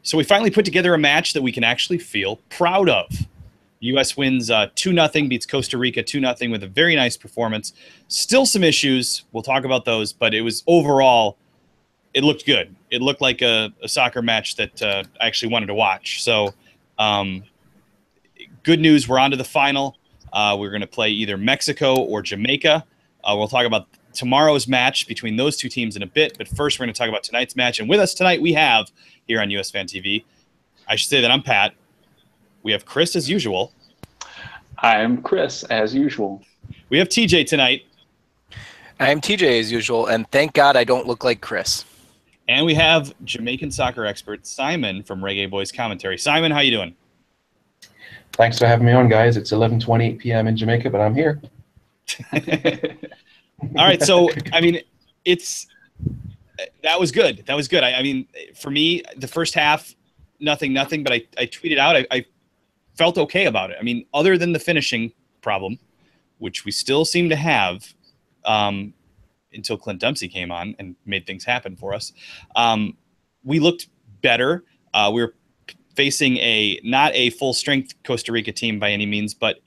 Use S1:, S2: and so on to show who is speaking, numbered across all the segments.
S1: So we finally put together a match that we can actually feel proud of. U.S. wins 2-0, beats Costa Rica 2-0 with a very nice performance. Still some issues. We'll talk about those, but it was overall, it looked good. It looked like a soccer match that I actually wanted to watch. So good news, we're on to the final. We're going to play either Mexico or Jamaica. We'll talk about tomorrow's match between those two teams in a bit, but first we're going to talk about tonight's match. And with us tonight, we have, here on USfanTV, I should say that I'm Pat. We have Chris, as usual.
S2: I'm Chris, as usual.
S1: We have TJ tonight.
S3: I'm TJ, as usual, and thank God I don't look like Chris.
S1: And we have Jamaican soccer expert Simon from Reggae Boyz Commentary. Simon, how you doing?
S4: Thanks for having me on, guys. It's 11:28 p.m. in Jamaica, but I'm here.
S1: All right, so, I mean, that was good. That was good. I mean, for me, the first half, nothing, but I tweeted out, I felt okay about it. I mean, other than the finishing problem, which we still seem to have until Clint Dempsey came on and made things happen for us, we looked better. We were facing not a full-strength Costa Rica team by any means, but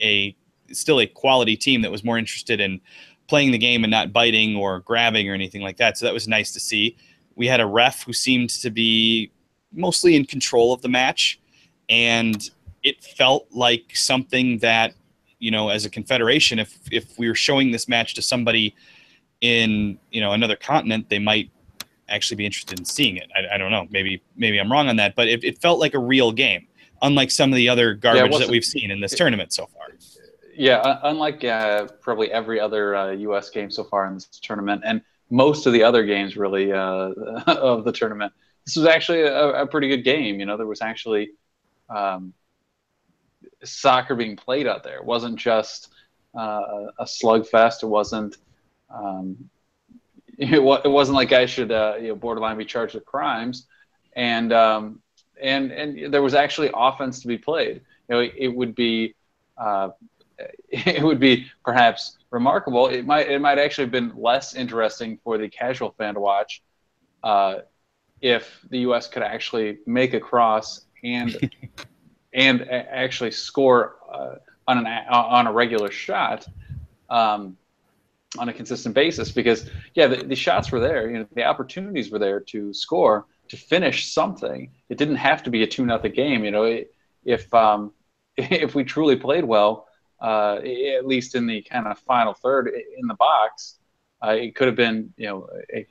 S1: still a quality team that was more interested in playing the game and not biting or grabbing or anything like that. So that was nice to see. We had a ref who seemed to be mostly in control of the match, and it felt like something that, you know, as a confederation, if we were showing this match to somebody in, you know, another continent, they might actually be interested in seeing it. I don't know. Maybe I'm wrong on that, but it felt like a real game, unlike some of the other garbage that we've seen in this tournament so far.
S2: Yeah, unlike probably every other U.S. game so far in this tournament, and most of the other games really of the tournament, this was actually a pretty good game. You know, there was actually soccer being played out there. It wasn't just a slugfest. It wasn't. It wasn't like guys should borderline be charged with crimes, and there was actually offense to be played. You know, it would be perhaps remarkable. It might actually have been less interesting for the casual fan to watch if the U.S. could actually make a cross and actually score on a regular shot on a consistent basis. Because the shots were there. You know, the opportunities were there to score, to finish something. It didn't have to be a 2-0 game. You know, if we truly played well, at least in the kind of final third in the box, it could have been, you know,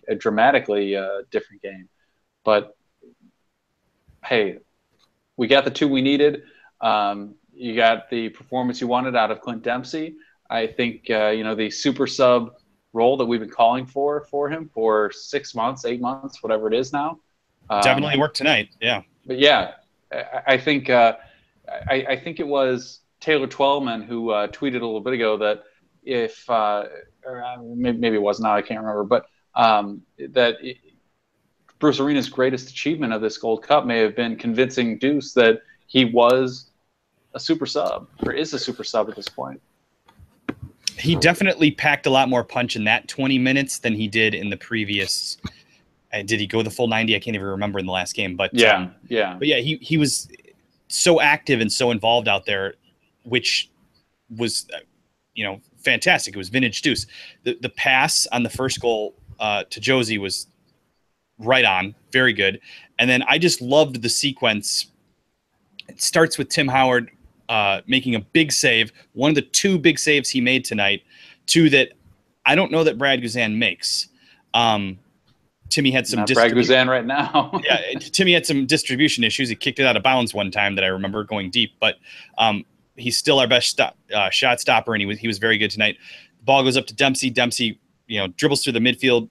S2: a dramatically different game. But hey, we got the two we needed. You got the performance you wanted out of Clint Dempsey. I think you know, the super sub role that we've been calling for him for 6 months, 8 months, whatever it is now.
S1: Definitely worked tonight. Yeah.
S2: But yeah, I think I think it was Taylor Twellman who tweeted a little bit ago that if or maybe it was now, I can't remember, but Bruce Arena's greatest achievement of this Gold Cup may have been convincing Deuce that he was a super sub, or is a super sub at this point.
S1: He definitely packed a lot more punch in that 20 minutes than he did in the previous. Did he go the full 90? I can't even remember in the last game, but
S2: yeah.
S1: But yeah, he was so active and so involved out there, which was, you know, fantastic. It was vintage Deuce. The pass on the first goal to Josie was right on, very good. And then I just loved the sequence. It starts with Tim Howard making a big save, one of the two big saves he made tonight, two that I don't know that Brad Guzan makes. Timmy had some
S2: Brad Guzan right now.
S1: Yeah, Timmy had some distribution issues. He kicked it out of bounds one time that I remember going deep, but he's still our best shot stopper, and he was very good tonight. The ball goes up to Dempsey. Dempsey, you know, dribbles through the midfield,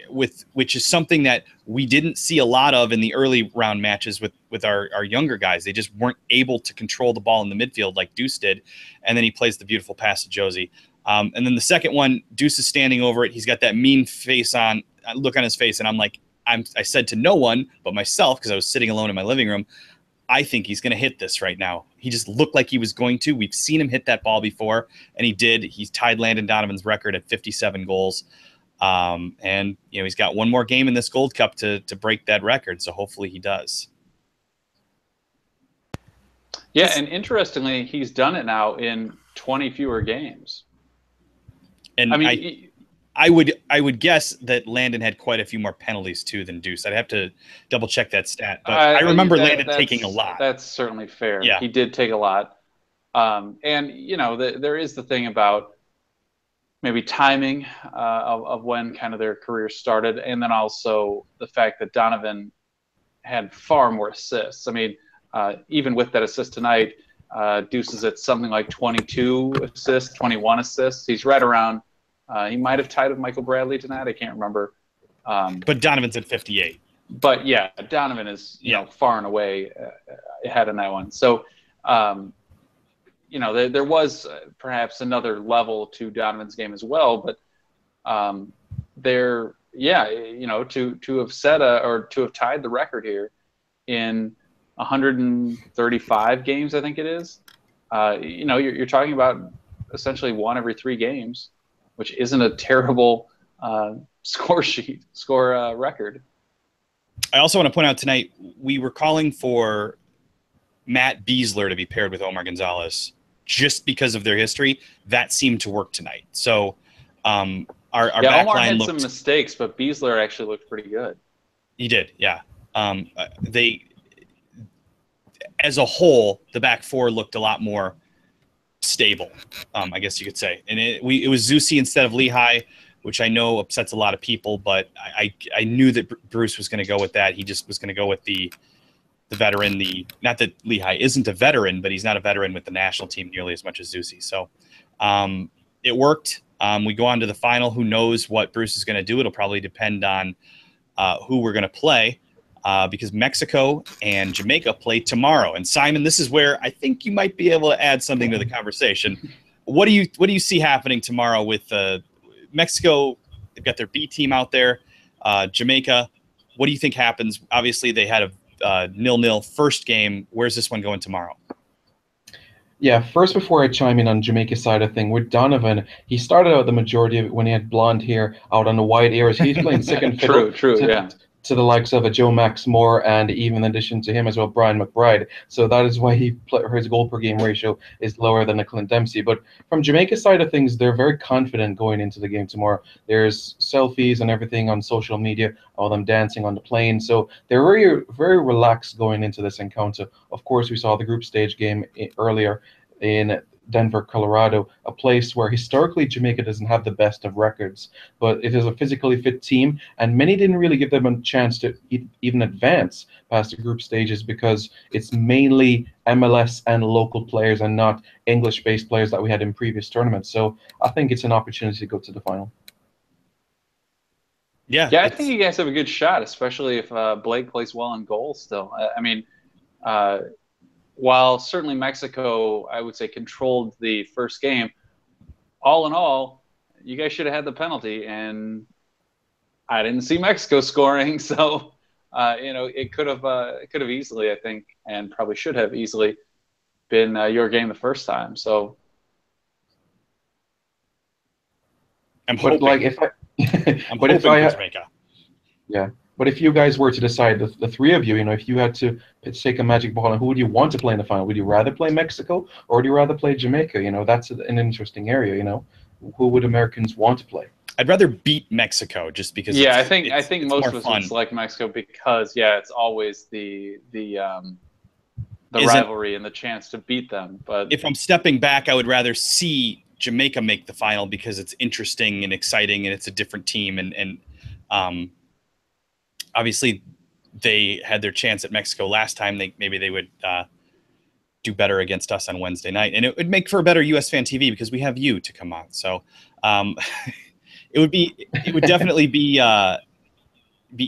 S1: which is something that we didn't see a lot of in the early round matches with our younger guys. They just weren't able to control the ball in the midfield like Deuce did, and then he plays the beautiful pass to Josie. And then the second one, Deuce is standing over it. He's got that mean look on his face, and I'm like, I said to no one but myself, because I was sitting alone in my living room, I think he's going to hit this right now. He just looked like he was going to. We've seen him hit that ball before, and he did. He's tied Landon Donovan's record at 57 goals. And, you know, he's got one more game in this Gold Cup to break that record, so hopefully he does.
S2: Yeah, and interestingly, he's done it now in 20 fewer games.
S1: And
S2: I mean,
S1: I would guess that Landon had quite a few more penalties too than Deuce. I'd have to double check that stat, but I remember Landon taking a lot.
S2: That's certainly fair.
S1: Yeah.
S2: He did take a lot. And you know, there is the thing about maybe timing of when kind of their career started, and then also the fact that Donovan had far more assists. I mean, even with that assist tonight, Deuce is at something like 22 assists, 21 assists. He's right around. He might have tied with Michael Bradley tonight. I can't remember.
S1: But Donovan's at 58.
S2: But yeah, Donovan is you know far and away ahead in that one. So you know there was perhaps another level to Donovan's game as well. But you know to have set or to have tied the record here in 135 games, I think it is. You know you're talking about essentially 1 every 3 games, which isn't a terrible score record.
S1: I also want to point out tonight, we were calling for Matt Beasler to be paired with Omar Gonzalez just because of their history. That seemed to work tonight. So our back
S2: Omar
S1: line
S2: had
S1: looked,
S2: some mistakes, but Beasler actually looked pretty good.
S1: He did, yeah. They, as a whole, the back four looked a lot more stable, I guess you could say. And it was Zusi instead of Lehigh, which I know upsets a lot of people, but I knew that Bruce was going to go with that. He just was going to go with the veteran. Not that Lehigh isn't a veteran, but he's not a veteran with the national team nearly as much as Zusi. So it worked. We go on to the final. Who knows what Bruce is going to do? It'll probably depend on who we're going to play because Mexico and Jamaica play tomorrow. And Simon, this is where I think you might be able to add something to the conversation. What do you see happening tomorrow with Mexico? They've got their B team out there. Jamaica, what do you think happens? Obviously, they had a 0-0 first game. Where's this one going tomorrow?
S4: Yeah, first, before I chime in on Jamaica's side of thing, with Donovan, he started out the majority of it when he had blonde hair out on the wide ears. He's playing second fiddle to the likes of a Joe Max Moore and even in addition to him as well, Brian McBride. So that is why his goal per game ratio is lower than the Clint Dempsey. But from Jamaica's side of things, they're very confident going into the game tomorrow. There's selfies and everything on social media of them dancing on the plane. So they're very, very relaxed going into this encounter. Of course, we saw the group stage game earlier in Denver, Colorado, a place where historically Jamaica doesn't have the best of records, but it is a physically fit team, and many didn't really give them a chance to even advance past the group stages because it's mainly MLS and local players and not English-based players that we had in previous tournaments. So I think it's an opportunity to go to the final.
S2: Yeah, I think you guys have a good shot, especially if Blake plays well in goal still. I mean, while certainly Mexico, I would say, controlled the first game, all in all, you guys should have had the penalty, and I didn't see Mexico scoring, so you know it could have easily, I think, and probably should have easily been your game the first time. So
S1: I'm hoping, Jamaica.
S4: Yeah. But if you guys were to decide, the three of you, you know, if you had to take a magic ball, and who would you want to play in the final? Would you rather play Mexico or would you rather play Jamaica? You know, that's an interesting area. You know, who would Americans want to play?
S1: I'd rather beat Mexico just because.
S2: Yeah, I think most of us would select Mexico because it's always the rivalry and the chance to beat them. But
S1: if I'm stepping back, I would rather see Jamaica make the final because it's interesting and exciting and it's a different team and obviously, they had their chance at Mexico last time. Maybe they would do better against us on Wednesday night, and it would make for a better USfanTV because we have you to come on. So it would definitely be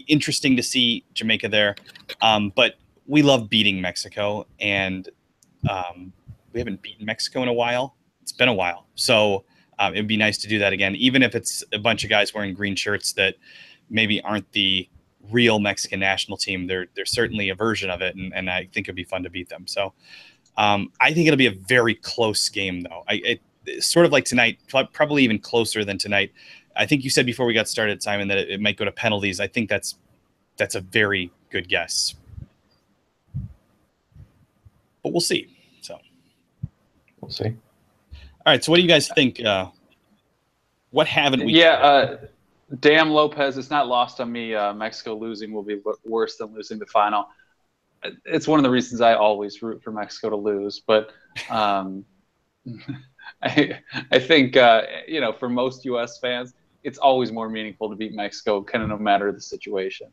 S1: interesting to see Jamaica there. But we love beating Mexico, and we haven't beaten Mexico in a while. It's been a while, so it'd be nice to do that again, even if it's a bunch of guys wearing green shirts that maybe aren't the real Mexican national team. They're certainly a version of it, and I think it'd be fun to beat them. So I think it'll be a very close game, though. It's sort of like tonight, probably even closer than tonight. I think you said before we got started, Simon, that it might go to penalties. I think that's a very good guess. But we'll see.
S4: We'll see.
S1: All right. So what do you guys think? What haven't we?
S2: Yeah. Damn Lopez, it's not lost on me. Mexico losing will be worse than losing the final. It's one of the reasons I always root for Mexico to lose. But I think, for most U.S. fans, it's always more meaningful to beat Mexico, kind of no matter the situation.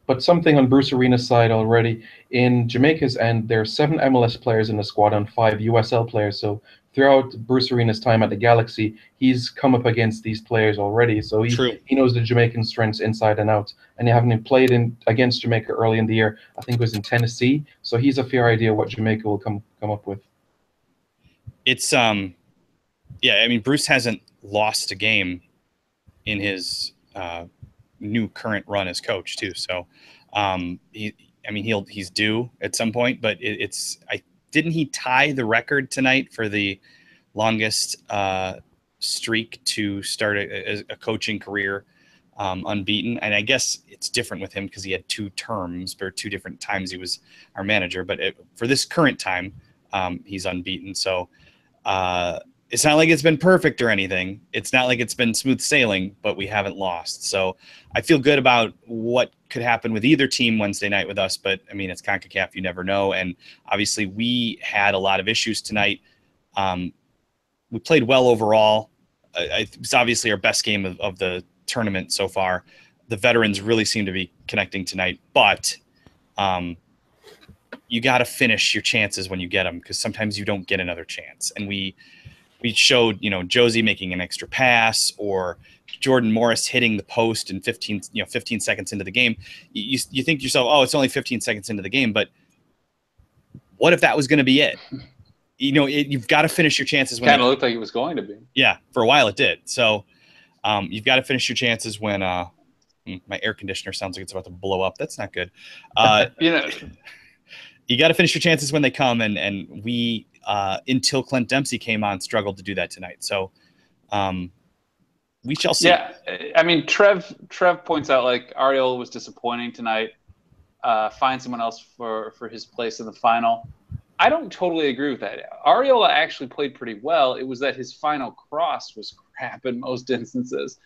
S4: But something on Bruce Arena's side already. In Jamaica's end, there are 7 MLS players in the squad and 5 USL players. So throughout Bruce Arena's time at the Galaxy, he's come up against these players already. So he knows the Jamaican strengths inside and out. And having played against Jamaica early in the year, I think it was in Tennessee. So he's a fair idea what Jamaica will come up with.
S1: It's yeah, I mean, Bruce hasn't lost a game in his new current run as coach too. So he's due at some point, but didn't he tie the record tonight for the longest streak to start a coaching career unbeaten? And I guess it's different with him because he had 2 terms, or 2 different times he was our manager. But for this current time, he's unbeaten. So it's not like it's been perfect or anything. It's not like it's been smooth sailing, but we haven't lost. So I feel good about what could happen with either team Wednesday night with us. But, I mean, it's CONCACAF. You never know. And obviously we had a lot of issues tonight. We played well overall. It's obviously our best game of the tournament so far. The veterans really seem to be connecting tonight. But you got to finish your chances when you get them, because sometimes you don't get another chance. And we showed, Josie making an extra pass, or Jordan Morris hitting the post in 15 seconds into the game. You think to yourself, oh, it's only 15 seconds into the game, but what if that was going to be it? You've got to finish your chances.
S2: Kind of looked like it was going to be.
S1: Yeah, for a while it did. So you've got to finish your chances when my air conditioner sounds like it's about to blow up. That's not good. You got to finish your chances when they come, and we until Clint Dempsey came on, struggled to do that tonight. So we shall see.
S2: Yeah, I mean, Trev points out, like, Ariel was disappointing tonight. Find someone else for his place in the final. I don't totally agree with that. Ariola actually played pretty well. It was that his final cross was crap in most instances.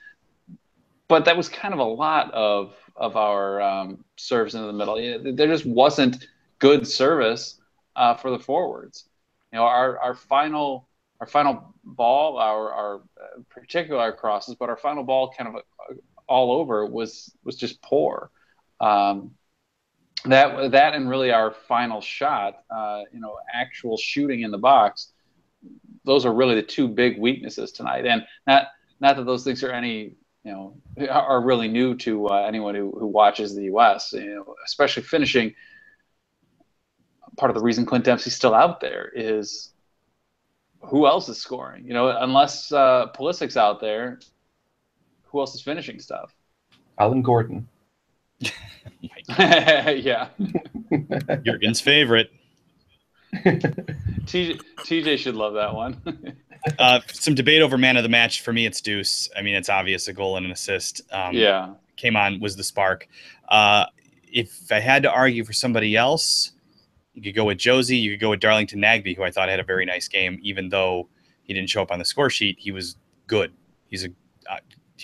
S2: But that was kind of a lot of our serves into the middle. There just wasn't good service for the forwards. Our final ball, our particular crosses, but our final ball kind of all over was just poor. That and really our final shot, actual shooting in the box, those are really the 2 big weaknesses tonight. And not that those things are are really new to anyone who watches the U.S. Especially finishing. Part of the reason Clint Dempsey's still out there is who else is scoring? Unless Pulisic's out there, who else is finishing stuff?
S4: Alan Gordon.
S2: Yeah.
S1: Jurgen's favorite.
S2: TJ should love that one.
S1: Some debate over man of the match. For me, it's Deuce. I mean, it's obvious, a goal and an assist.
S2: Yeah.
S1: Came on, was the spark. If I had to argue for somebody else, you could go with Josie. You could go with Darlington Nagbe, who I thought had a very nice game. Even though he didn't show up on the score sheet, he was good. He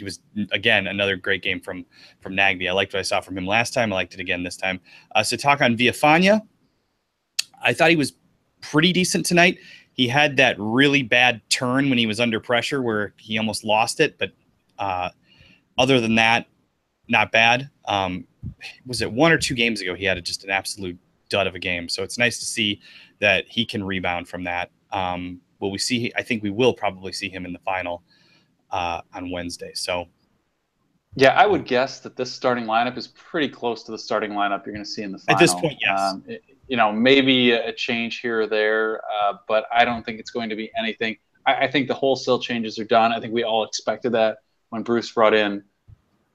S1: was, again, another great game from Nagbe. I liked what I saw from him last time. I liked it again this time. So talk on Villafana. I thought he was pretty decent tonight. He had that really bad turn when he was under pressure where he almost lost it. But other than that, not bad. Was it 1 or 2 games ago he had just an absolute dud of a game? So it's nice to see that he can rebound from that. Will we see? I think we will probably see him in the final on Wednesday. So,
S2: yeah, I would guess that this starting lineup is pretty close to the starting lineup you're going to see in the final.
S1: At this point, yes.
S2: Maybe a change here or there, but I don't think it's going to be anything. I think the wholesale changes are done. I think we all expected that when Bruce brought in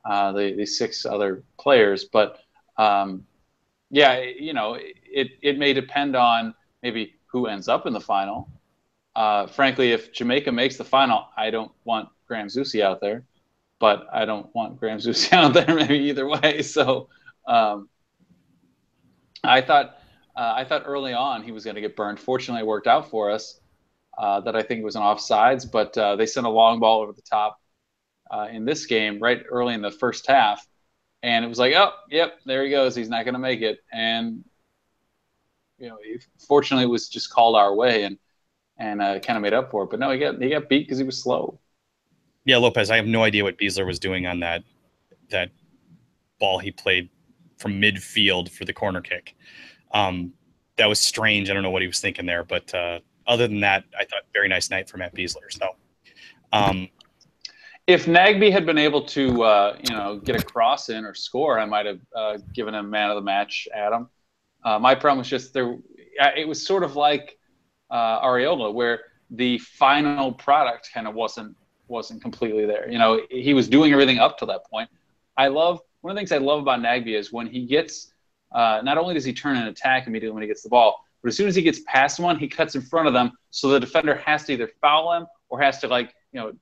S2: the 6 other players. But, it may depend on maybe who ends up in the final. Frankly, if Jamaica makes the final, I don't want Graham Zusi out there, but I don't want Graham Zusi out there maybe either way. So I thought I thought early on he was going to get burned. Fortunately, it worked out for us. That I think was an offsides, but they sent a long ball over the top in this game right early in the first half, and it was like, oh, yep, there he goes. He's not going to make it, and fortunately, it was just called our way and kind of made up for it. But no, he got beat because he was slow.
S1: Yeah, Lopez, I have no idea what Beasler was doing on that ball he played from midfield for the corner kick. That was strange. I don't know what he was thinking there, but other than that, I thought very nice night for Matt Beasler. So,
S2: if Nagbe had been able to, get a cross in or score, I might have given him man of the match, Adam. My problem was just it was sort of like Areola, where the final product kind of wasn't completely there. He was doing everything up to that point. One of the things I love about Nagbe is when he gets, not only does he turn and attack immediately when he gets the ball, but as soon as he gets past one, he cuts in front of them, so the defender has to either foul him or has to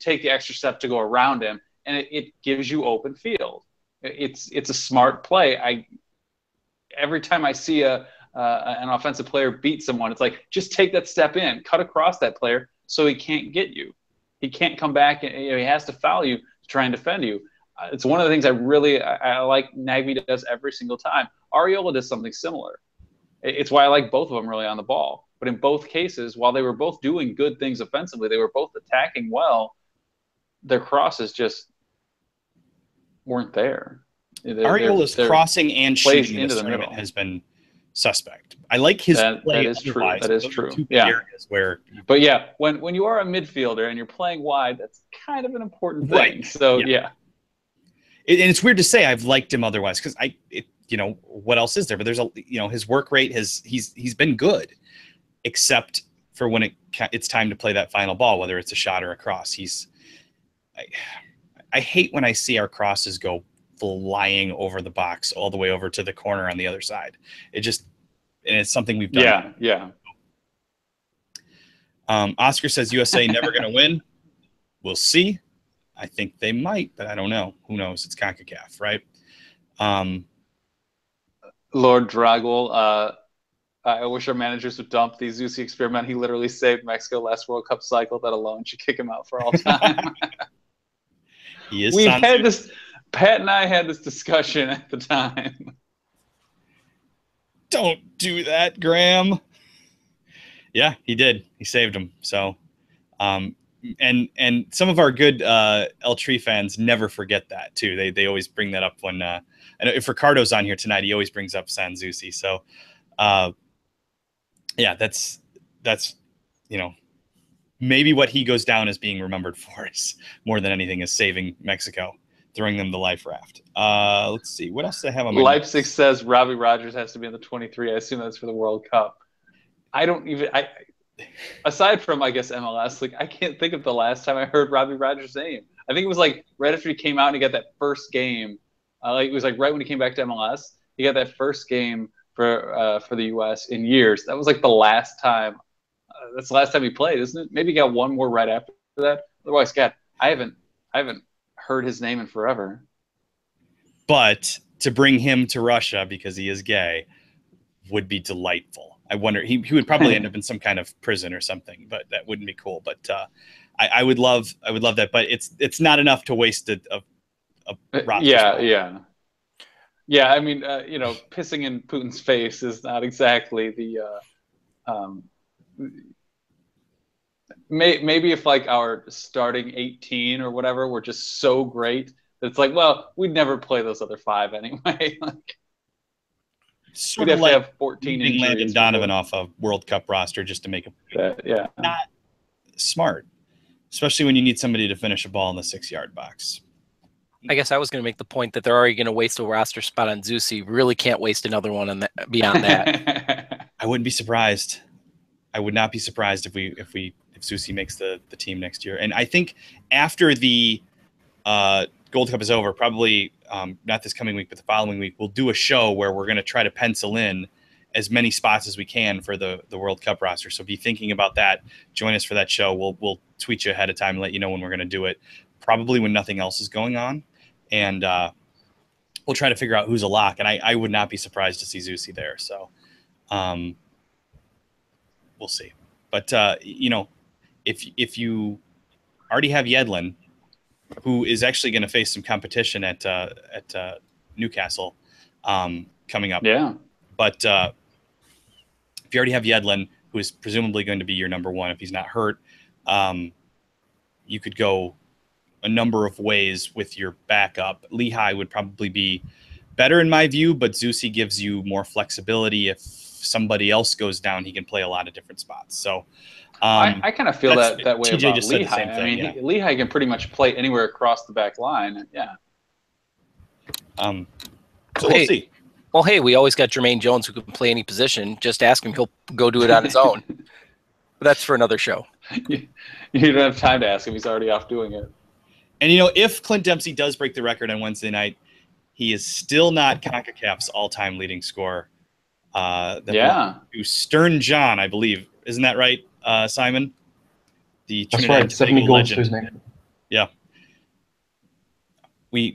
S2: take the extra step to go around him, and it gives you open field. It's a smart play. Every time I see an offensive player beat someone, it's like, just take that step in, cut across that player so he can't get you. He can't come back, and he has to foul you to try and defend you. It's one of the things I like Nagbe does every single time. Areola does something similar. It's why I like both of them really on the ball. But in both cases, while they were both doing good things offensively, they were both attacking well, their crosses just weren't there.
S1: Areola's crossing and shooting into the tournament has been suspect. I like his play.
S2: That is true. That is true.
S1: But
S2: yeah, when you are a midfielder and you're playing wide, that's kind of an important thing. Right. So yeah.
S1: And it's weird to say I've liked him otherwise, because what else is there? But there's his work rate he's been good, except for when it's time to play that final ball, whether it's a shot or a cross. I hate when I see our crosses go flying over the box all the way over to the corner on the other side. It's something we've done.
S2: Yeah.
S1: Oscar says USA never going to win. We'll see. I think they might, but I don't know. Who knows? It's CONCACAF, right?
S2: Lord Dragwell, I wish our managers would dump the Zusi experiment. He literally saved Mexico last World Cup cycle. That alone should kick him out for all time. Pat and I had this discussion at the time.
S1: Don't do that, Graham. Yeah, he did. He saved him. So, and some of our good El Tri fans never forget that too. They always bring that up when I know if Ricardo's on here tonight, he always brings up San Zusi. So, yeah, that's maybe what he goes down as being remembered for is more than anything is saving Mexico, throwing them the life raft. Let's see. What else do I have on my
S2: Leipzig notes? Says Robbie Rogers has to be in the 23. I assume that's for the World Cup. Aside from, I guess, MLS, I can't think of the last time I heard Robbie Rogers' name. I think it was right after he came out and he got that first game. It was right when he came back to MLS. He got that first game for the U.S. in years. That was the last time. That's the last time he played, isn't it? Maybe he got one more right after that. Otherwise, God, I haven't heard his name in forever.
S1: But to bring him to Russia because he is gay would be delightful. I wonder he would probably end up in some kind of prison or something, but that wouldn't be cool. But I would love that. But it's not enough to waste a
S2: yeah. I mean, pissing in Putin's face is not exactly the. Maybe if our starting 18 or whatever were just so great that it's well, we'd never play those other 5 anyway.
S1: Sort of
S2: we'd have to have 14 injuries.
S1: Landon Donovan off a World Cup roster just to make it.
S2: Yeah.
S1: Not smart, especially when you need somebody to finish a ball in the 6-yard box.
S3: I guess I was going to make the point that they're already going to waste a roster spot on Zusi. Really can't waste another one beyond that.
S1: I wouldn't be surprised. I would not be surprised if Zusi makes the team next year. And I think after the Gold Cup is over, probably not this coming week, but the following week, we'll do a show where we're going to try to pencil in as many spots as we can for the World Cup roster. So be thinking about that. Join us for that show. We'll tweet you ahead of time and let you know when we're going to do it, probably when nothing else is going on. And we'll try to figure out who's a lock. And I would not be surprised to see Zusi there. So We'll see. But you know, if you already have Yedlin, who is actually going to face some competition at Newcastle coming up.
S2: Yeah.
S1: But if you already have Yedlin, who is presumably going to be your number one if he's not hurt, you could go a number of ways with your backup. Lehigh would probably be better in my view, but Zusi gives you more flexibility. If somebody else goes down, he can play a lot of different spots. So
S2: I kind of feel that way
S1: TJ
S2: about
S1: just said the
S2: Lehigh.
S1: same thing,
S2: I mean,
S1: yeah.
S2: Lehigh can pretty much play anywhere across the back line. Yeah.
S1: So we'll see.
S3: Well, hey, we always got Jermaine Jones who can play any position. Just ask him; he'll go do it on his own. But that's for another show.
S2: You don't have time to ask him; he's already off doing it.
S1: And you know, if Clint Dempsey does break the record on Wednesday night, he is still not CONCACAF's all-time leading scorer.
S2: Yeah.
S1: Stern John, I believe. Isn't that right, Simon? The
S4: That's
S1: Trinidad
S4: right. 70 goals to his
S1: legend.
S4: name.
S1: Yeah.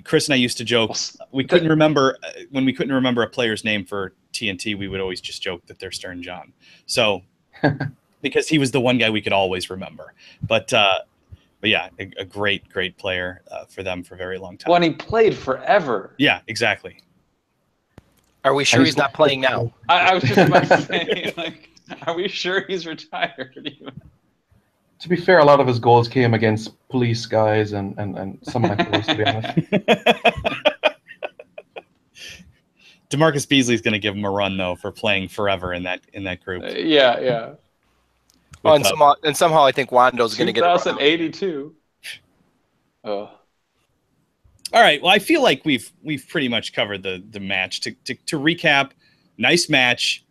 S1: Chris and I used to joke. We couldn't remember when we couldn't remember a player's name for TNT. We would always just joke that they're Stern John. So because he was the one guy we could always remember. But yeah, a great player for them for a very long time.
S2: Well, and he played forever.
S1: Yeah, exactly.
S3: Are we sure he's not playing now?
S2: I was just about to say, like, are we sure he's retired? Even?
S4: To be fair, a lot of his goals came against police guys and some of my goals, to be honest.
S1: DeMarcus Beasley's going to give him a run though for playing forever in that group.
S2: Yeah.
S3: Oh, and somehow I think Wando's going to get it.
S2: 2082. Oh.
S1: All right. Well, I feel like we've pretty much covered the match. To recap, nice match.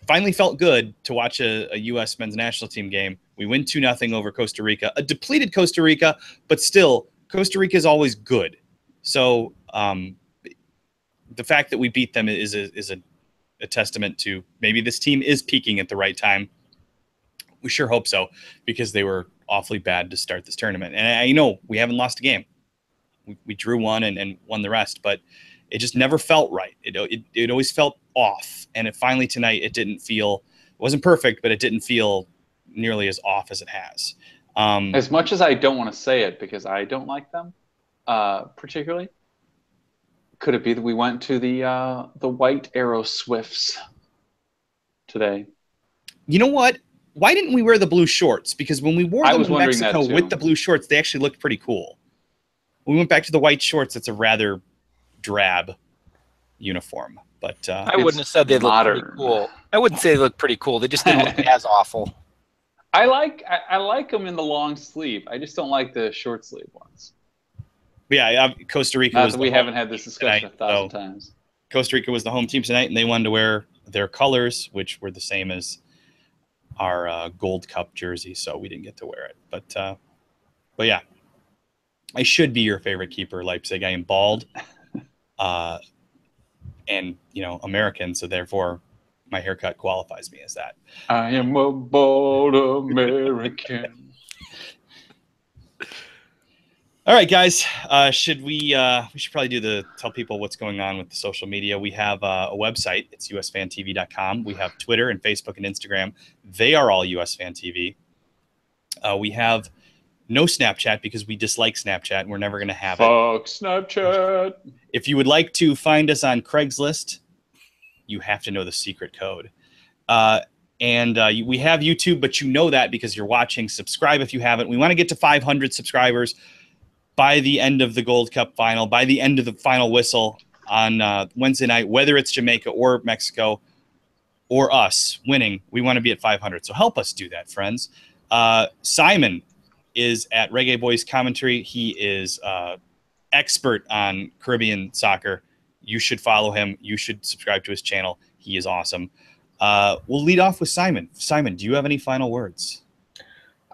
S1: Finally felt good to watch a U.S. men's national team game. We win 2-0 over Costa Rica, a depleted Costa Rica, but still Costa Rica is always good. So the fact that we beat them is a testament to maybe this team is peaking at the right time. We sure hope so, because they were awfully bad to start this tournament. And I know we haven't lost a game. We drew one and won the rest, but it just never felt right. It always felt off. And finally tonight, it wasn't perfect, but it didn't feel nearly as off as it has.
S2: As much as I don't want to say it because I don't like them particularly, could it be that we went to the White Arrow Swifts today?
S1: You know what? Why didn't we wear the blue shorts? Because when we wore them in Mexico with the blue shorts, they actually looked pretty cool. When we went back to the white shorts, it's a rather drab uniform. But
S3: I wouldn't have said they looked pretty cool. I wouldn't say they looked pretty cool. They just didn't look as awful.
S2: I like them in the long sleeve. I just don't like the short sleeve ones.
S1: But yeah, Costa Rica
S2: Not
S1: was.
S2: That we haven't had this discussion tonight, 1,000 times.
S1: Costa Rica was the home team tonight, and they wanted to wear their colors, which were the same as our Gold Cup jersey, so we didn't get to wear it. But yeah, I should be your favorite keeper, Leipzig. I am bald, and American, so therefore my haircut qualifies me as that.
S2: I am a bald American.
S1: All right, guys. We should probably tell people what's going on with the social media. We have a website. It's USFanTV.com. We have Twitter and Facebook and Instagram. They are all USFanTV. We have no Snapchat because we dislike Snapchat and we're never going to have it.
S2: Fuck Snapchat.
S1: If you would like to find us on Craigslist, you have to know the secret code. And we have YouTube, but you know that because you're watching. Subscribe if you haven't. We want to get to 500 subscribers by the end of the Gold Cup final, by the end of the final whistle on Wednesday night, whether it's Jamaica or Mexico or us winning, we want to be at 500. So help us do that, friends. Simon is at Reggae Boyz Commentary. He is expert on Caribbean soccer. You should follow him. You should subscribe to his channel. He is awesome. We'll lead off with Simon. Simon, do you have any final words?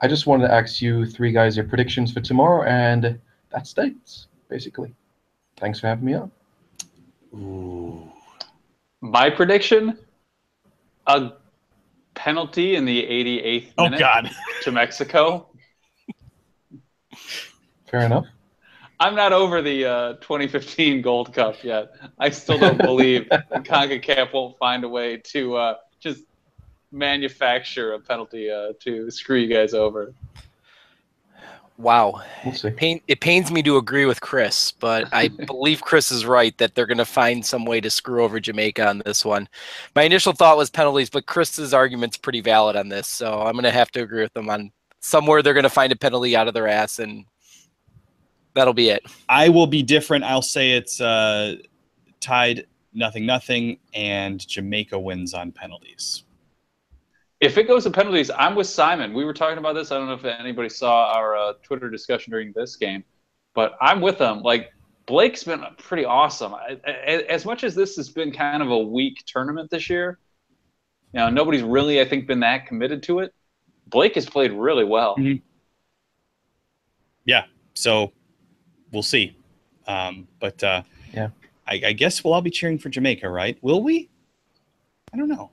S4: I just wanted to ask you three guys your predictions for tomorrow, and that's it, basically. Thanks for having me on.
S1: Ooh.
S2: My prediction, a penalty in the 88th minute
S1: God.
S2: to Mexico.
S4: Fair enough.
S2: I'm not over the 2015 Gold Cup yet. I still don't believe that CONCACAF won't find a way to just manufacture a penalty to screw you guys over.
S3: Wow.
S4: We'll see.
S3: It pains me to agree with Chris, but I believe Chris is right that they're going to find some way to screw over Jamaica on this one. My initial thought was penalties, but Chris's argument's pretty valid on this, so I'm going to have to agree with them on somewhere they're going to find a penalty out of their ass, and that'll be it.
S1: I will be different. I'll say it's tied 0-0, and Jamaica wins on penalties.
S2: If it goes to penalties, I'm with Simon. We were talking about this. I don't know if anybody saw our Twitter discussion during this game, but I'm with him. Like, Blake's been pretty awesome. As much as this has been kind of a weak tournament this year, you know, nobody's really, I think, been that committed to it. Blake has played really well.
S1: Mm-hmm. Yeah, so we'll see. Yeah, I guess we'll all be cheering for Jamaica, right? Will we? I don't know.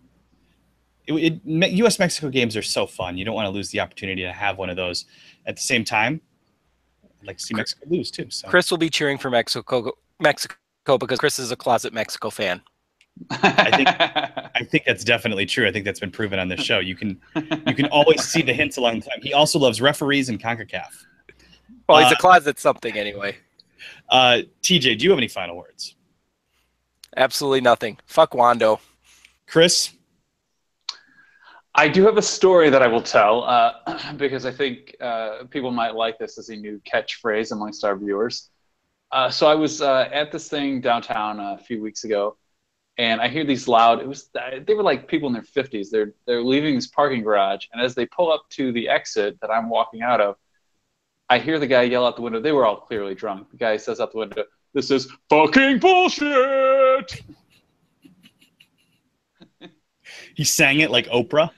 S1: US-Mexico games are so fun. You don't want to lose the opportunity to have one of those. At the same time, I'd like to see Mexico lose too. So
S3: Chris will be cheering for Mexico because Chris is a closet Mexico fan.
S1: I think that's definitely true. I think that's been proven on this show. You can always see the hints along the time. He also loves referees and CONCACAF.
S3: Well, he's a closet something anyway.
S1: TJ, do you have any final words?
S3: Absolutely nothing. Fuck Wando.
S1: Chris?
S2: I do have a story that I will tell because I think people might like this as a new catchphrase amongst our viewers. So I was at this thing downtown a few weeks ago, and I hear these loud. They were like people in their 50s. They're leaving this parking garage, and as they pull up to the exit that I'm walking out of, I hear the guy yell out the window. They were all clearly drunk. The guy says out the window, "This is fucking bullshit."
S1: He sang it like Oprah.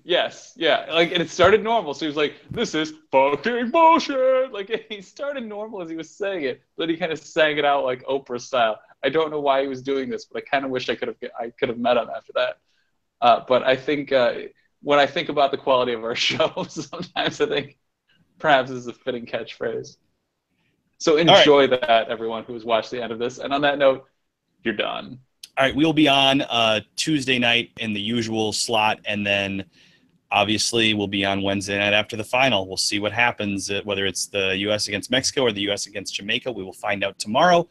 S2: Yes, yeah, like, and it started normal. So he was like, "This is fucking bullshit." Like, he started normal as he was saying it, but he kind of sang it out like Oprah style. I don't know why he was doing this, but I kind of wish I could have met him after that. But I think when I think about the quality of our show, sometimes I think perhaps this is a fitting catchphrase. So enjoy that, everyone who has watched the end of this. And on that note, you're done.
S1: All right, we'll be on Tuesday night in the usual slot, and then obviously we'll be on Wednesday night after the final. We'll see what happens, whether it's the U.S. against Mexico or the U.S. against Jamaica. We will find out tomorrow.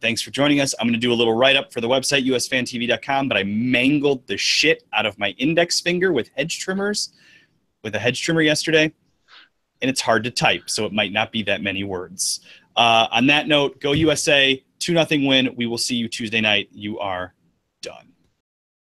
S1: Thanks for joining us. I'm going to do a little write-up for the website, USFanTV.com, but I mangled the shit out of my index finger with a hedge trimmer yesterday, and it's hard to type, so it might not be that many words. On that note, go USA, 2-0 win. We will see you Tuesday night. You are done.